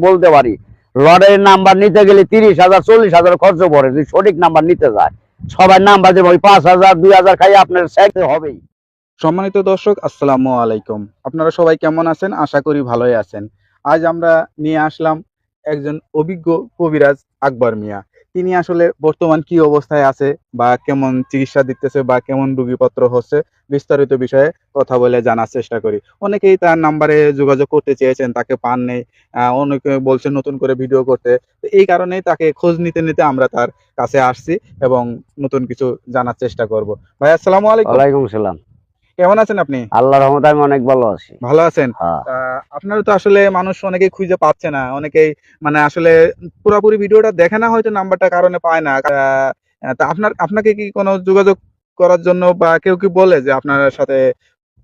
বলতে পারি লটারির নাম্বার নিতে গেলে 30,000 40,000 খরচ পড়ে, যদি সঠিক নাম্বার নিতে যায়। সবাই নাম্বার দেবো, ওই 5,000 2,000 খাই আপনার চাইতে হবেই। সম্মানিত দর্শক, আসসালামু আলাইকুম। আপনারা সবাই কেমন আছেন? আশা করি ভালোই আছেন। আজ আমরা নিয়ে আসলাম একজন অভিজ্ঞ কবিরাজ আকবর মিয়া। তিনি আসলে বর্তমান কি অবস্থায় আছে বা কেমন চিকিৎসা দিতেছে বা কেমন রোগীপত্র হচ্ছে, বিস্তারিত বিষয়ে কথা বলে জানার চেষ্টা করি। অনেকেই তার নাম্বারে যোগাযোগ করতে চেয়েছেন, তাকে পান নেই। অনেকে বলছেন নতুন করে ভিডিও করতে। তো এই কারণেই তাকে খোঁজ নিতে নিতে আমরা তার কাছে আসছি এবং নতুন কিছু জানার চেষ্টা করব। ভাই, আসসালামু আলাইকুম। ওয়ালাইকুম সালাম। কেমন আছেন আপনি? আল্লাহর রহমতে আমি অনেক ভালো আছি। ভালো আছেন? হ্যাঁ। আপনারা তো আসলে মানুষ অনেকেই খুঁজে পাচ্ছে না। অনেকেই মানে আসলে পুরাপুরি ভিডিওটা দেখে না, হয়তো নাম্বারটা কারণে পায় না। তা আপনাকে কি কোনো যোগাযোগ করার জন্য বা কেউ কি বলে যে আপনার সাথে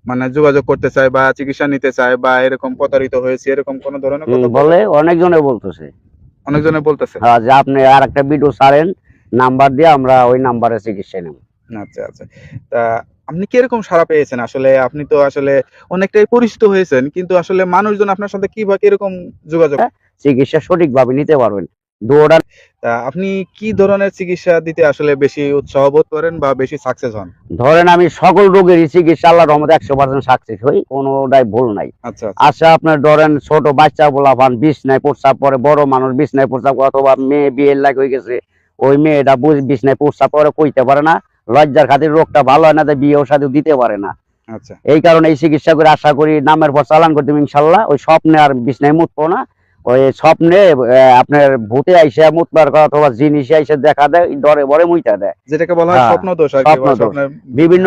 মানে যোগাযোগ করতে চায় বা চিকিৎসা নিতে চায় বা এরকম প্রতারিত হয়েছে, এরকম কোনো ধরনের কথা বলে অনেকজনে বলতেছে। অনেকজনে বলতেছে? হ্যাঁ, যে আপনি আর একটা ভিডিও ছাড়েন, নাম্বার দিয়ে আমরা ওই নাম্বারে চিকিৎসা নেব। আচ্ছা, আচ্ছা। তা আপনি কিরকম সাড়া পেয়েছেন? আসলে আপনি তো আসলে অনেকটাই পরিচিত হয়েছেন, কিন্তু আসলে মানুষজন আপনার সাথে কি বা কিরকম যোগাযোগ? চিকিৎসা সঠিকভাবে নিতে পারবেন। দৌড়ান। তা আপনি কি ধরনের চিকিৎসা দিতে আসলে বেশি উৎসাহ বোধ করেন বা বেশি সাকসেস হন? ধরেন আমি সকল রোগেরই চিকিৎসা আল্লাহর রহমতে 100% সাকসেস হই, কোনোটাই ভুল নাই। আচ্ছা, আচ্ছা। আচ্ছা, আপনার ধরেন ছোট বাচ্চা পোলাপান বিছনায় প্রস্রাব করে, বড় মানুষ বিছনায় প্রস্রাব করে, অথবা মেয়ে বিয়ের লাগ হয়ে গেছে, ওই মেয়েটা বিছনায় প্রস্রাব করে কইতে পারে না, লজ্জার খাতির রোগটা ভালো হয় না, তাই বিয়েও সাথে দিতে পারে না। আচ্ছা, এই কারণে এই চিকিৎসা করে আশা করি নামের পর চালান করতে ইনশাল্লাহ ওই স্বপ্নে আর বিছনায় মুতবো না। ওই স্বপ্নে আপনার ভূতে আইসা মুতবার কথা অথবা জিনিসে আইসা দেখা দেয়, ডরে বরে মুইতা দেয়। যেটাকে বলা হয় হ্যাঁ, স্বপ্ন দোষ আর কি, স্বপ্ন বা দোষ। স্বপ্নের বিভিন্ন